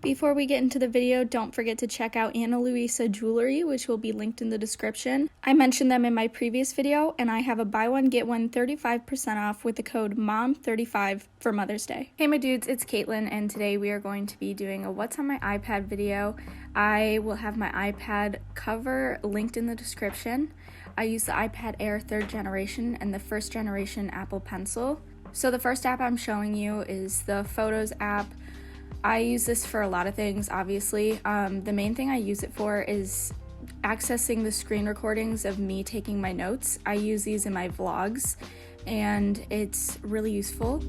Before we get into the video, don't forget to check out Luisa jewelry, which will be linked in the description. I mentioned them in my previous video, and I have a buy one get one 35% off with the code MOM35 for Mother's Day. Hey my dudes, it's Caitlin, and today we are going to be doing a what's on my iPad video. I will have my iPad cover linked in the description. I use the iPad Air 3rd generation and the 1st generation Apple Pencil. So the first app I'm showing you is the Photos app. I use this for a lot of things, obviously. The main thing I use it for is accessing the screen recordings of me taking my notes. I use these in my vlogs, and it's really useful.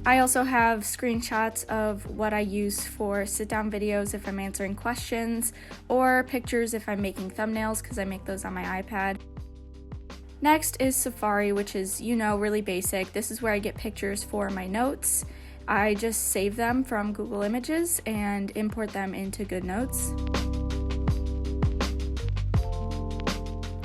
I also have screenshots of what I use for sit-down videos if I'm answering questions, or pictures if I'm making thumbnails, because I make those on my iPad. Next is Safari, which is, really basic. This is where I get pictures for my notes. I just save them from Google Images and import them into Goodnotes.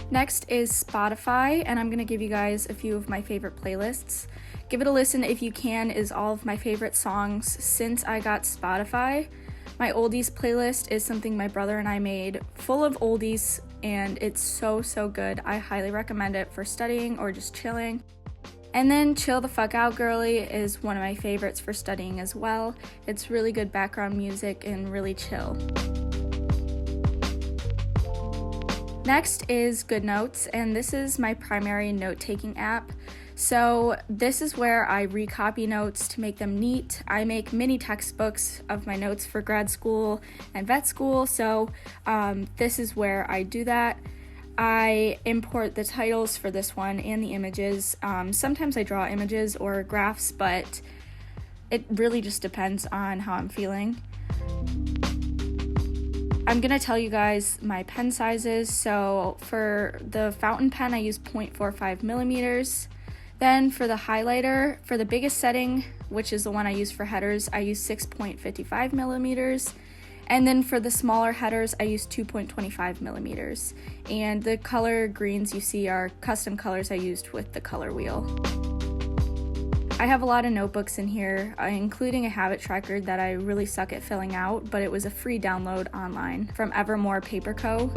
Next is Spotify, and I'm going to give you guys a few of my favorite playlists. Give it a listen if you can, is all of my favorite songs since I got Spotify. My oldies playlist is something my brother and I made, full of oldies, and it's so good. I highly recommend it for studying or just chilling. And then Chill the Fuck Out Girly is one of my favorites for studying as well. It's really good background music and really chill. Next is Goodnotes, and this is my primary note-taking app. So this is where I recopy notes to make them neat. I make mini textbooks of my notes for grad school and vet school, so this is where I do that. I import the titles for this one and the images. Sometimes I draw images or graphs, but it really just depends on how I'm feeling. I'm gonna tell you guys my pen sizes. So for the fountain pen, I use 0.45 millimeters. Then for the highlighter, for the biggest setting, which is the one I use for headers, I use 6.55 millimeters. And then for the smaller headers, I use 2.25 millimeters. And the color greens you see are custom colors I used with the color wheel. I have a lot of notebooks in here, including a habit tracker that I really suck at filling out, but it was a free download online from Evermore Paper Co.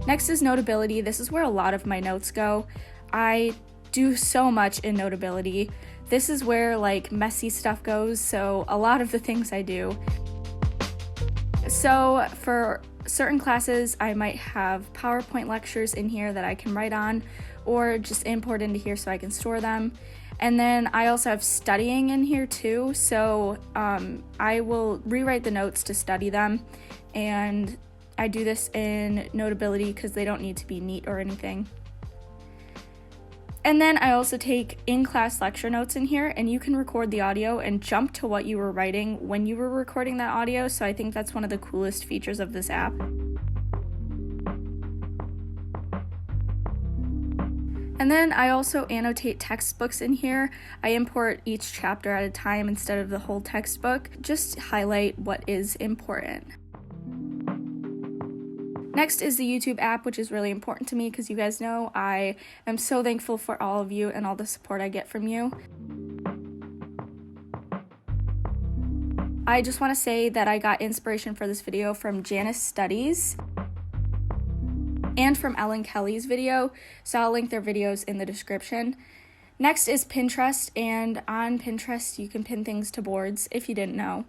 Next is Notability. This is where a lot of my notes go. I do so much in Notability. This is where messy stuff goes, so a lot of the things I do. So for certain classes, I might have PowerPoint lectures in here that I can write on, or just import into here so I can store them. And then I also have studying in here too, so I will rewrite the notes to study them, and I do this in Notability because they don't need to be neat or anything. And then I also take in-class lecture notes in here, and you can record the audio and jump to what you were writing when you were recording that audio, so I think that's one of the coolest features of this app. And then I also annotate textbooks in here. I import each chapter at a time instead of the whole textbook, just highlight what is important. Next is the YouTube app, which is really important to me because you guys know I am so thankful for all of you and all the support I get from you. I just want to say that I got inspiration for this video from Janice Studies and from Ellen Kelly's video, so I'll link their videos in the description. Next is Pinterest, and on Pinterest you can pin things to boards if you didn't know.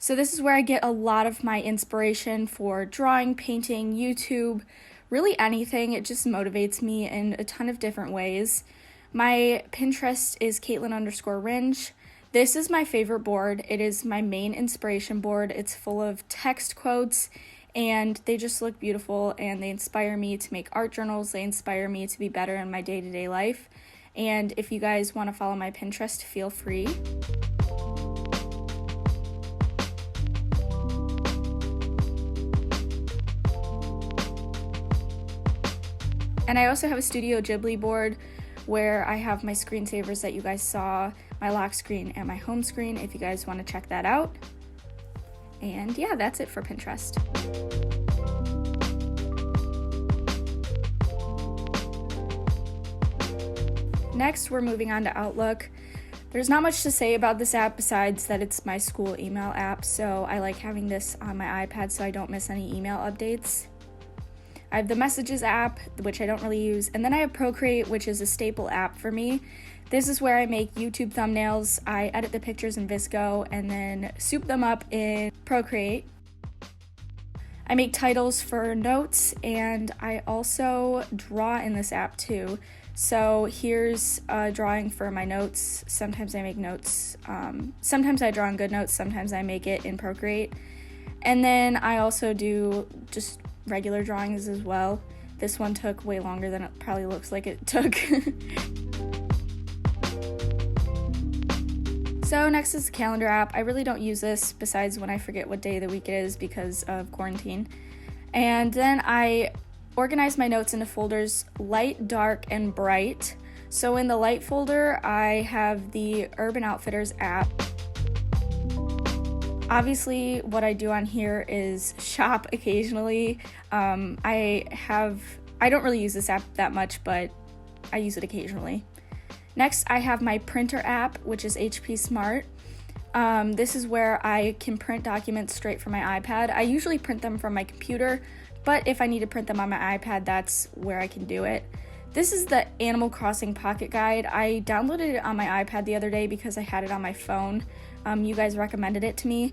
So this is where I get a lot of my inspiration for drawing, painting, YouTube, really anything. It just motivates me in a ton of different ways. My Pinterest is Caitlyn_Ringe. This is my favorite board. It is my main inspiration board. It's full of text quotes, and they just look beautiful, and they inspire me to make art journals. They inspire me to be better in my day-to-day life. And if you guys want to follow my Pinterest, feel free. And I also have a Studio Ghibli board where I have my screensavers that you guys saw, my lock screen and my home screen, if you guys want to check that out. And yeah, that's it for Pinterest. Next, we're moving on to Outlook. There's not much to say about this app besides that it's my school email app, so I like having this on my iPad so I don't miss any email updates. I have the Messages app, which I don't really use, and then I have Procreate, which is a staple app for me. This is where I make YouTube thumbnails. I edit the pictures in Visco and then soup them up in Procreate. I make titles for notes, and I also draw in this app too. So here's a drawing for my notes. Sometimes I make notes. Sometimes I draw in Goodnotes, sometimes I make it in Procreate. And then I also do just regular drawings as well. This one took way longer than it probably looks like it took. So next is the calendar app. I really don't use this besides when I forget what day of the week it is because of quarantine. And then I organize my notes into folders light, dark, and bright. So in the light folder, I have the Urban Outfitters app. Obviously, what I do on here is shop occasionally. I don't really use this app that much, but I use it occasionally. Next, I have my printer app, which is HP Smart. This is where I can print documents straight from my iPad. I usually print them from my computer, but if I need to print them on my iPad, that's where I can do it. This is the Animal Crossing Pocket Guide. I downloaded it on my iPad the other day because I had it on my phone. You guys recommended it to me.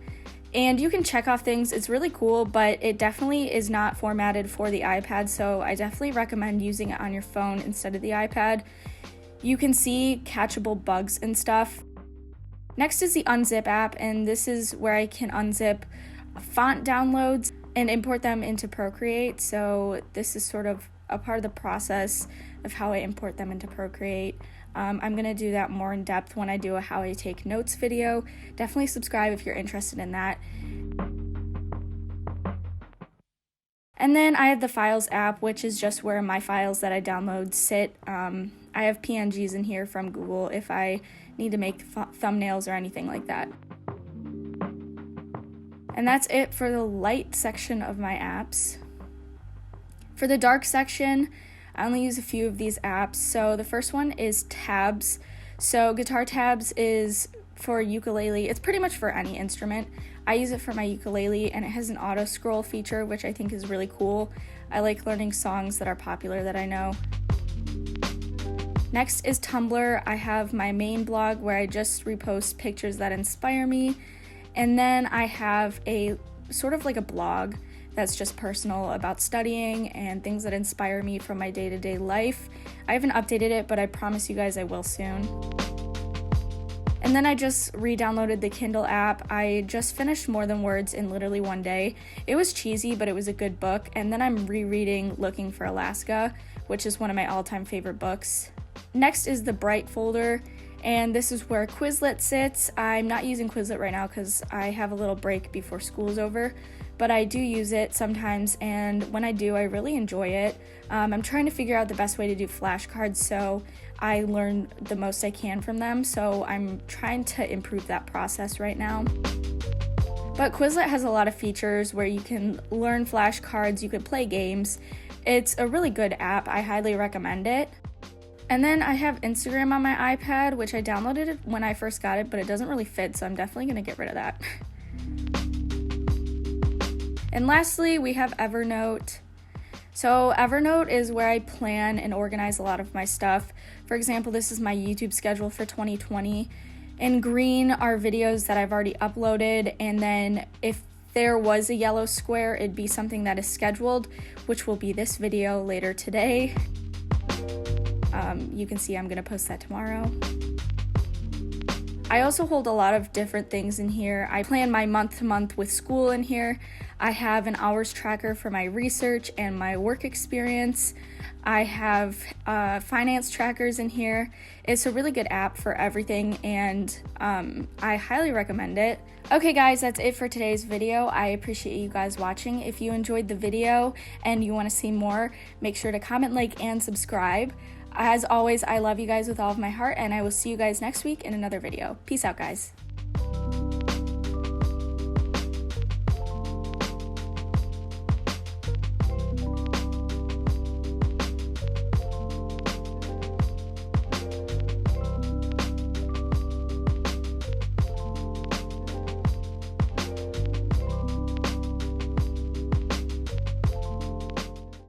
And you can check off things. It's really cool, but it definitely is not formatted for the iPad, so I definitely recommend using it on your phone instead of the iPad. You can see catchable bugs and stuff. Next is the Unzip app, and this is where I can unzip font downloads and import them into Procreate. So this is sort of a part of the process of how I import them into Procreate. I'm going to do that more in depth when I do a how I take notes video. Definitely subscribe if you're interested in that. And then I have the Files app, which is just where my files that I download sit. I have PNGs in here from Google if I need to make thumbnails or anything like that. And that's it for the light section of my apps. For the dark section, I only use a few of these apps. So the first one is Tabs. So Guitar Tabs is for ukulele. It's pretty much for any instrument. I use it for my ukulele, and it has an auto scroll feature, which I think is really cool. I like learning songs that are popular that I know. Next is Tumblr. I have my main blog where I just repost pictures that inspire me. And then I have a sort of like a blog that's just personal about studying and things that inspire me from my day-to-day life. I haven't updated it, but I promise you guys I will soon. And then I just re-downloaded the Kindle app. I just finished More Than Words in literally one day. It was cheesy, but it was a good book. And then I'm rereading Looking for Alaska, which is one of my all-time favorite books. Next is the Bright folder, and this is where Quizlet sits. I'm not using Quizlet right now because I have a little break before school's over, but I do use it sometimes, and when I do, I really enjoy it. I'm trying to figure out the best way to do flashcards so I learn the most I can from them, so I'm trying to improve that process right now. But Quizlet has a lot of features where you can learn flashcards, you can play games. It's a really good app. I highly recommend it. And then I have Instagram on my iPad, which I downloaded it when I first got it, but it doesn't really fit, so I'm definitely going to get rid of that. And lastly, we have Evernote. So Evernote is where I plan and organize a lot of my stuff. For example, this is my YouTube schedule for 2020. In green are videos that I've already uploaded, and then if there was a yellow square, it'd be something that is scheduled, which will be this video later today. You can see I'm going to post that tomorrow. I also hold a lot of different things in here. I plan my month to month with school in here. I have an hours tracker for my research and my work experience. I have finance trackers in here. It's a really good app for everything, and I highly recommend it. Okay guys, that's it for today's video. I appreciate you guys watching. If you enjoyed the video and you want to see more, make sure to comment, like, and subscribe. As always, I love you guys with all of my heart, and I will see you guys next week in another video. Peace out, guys.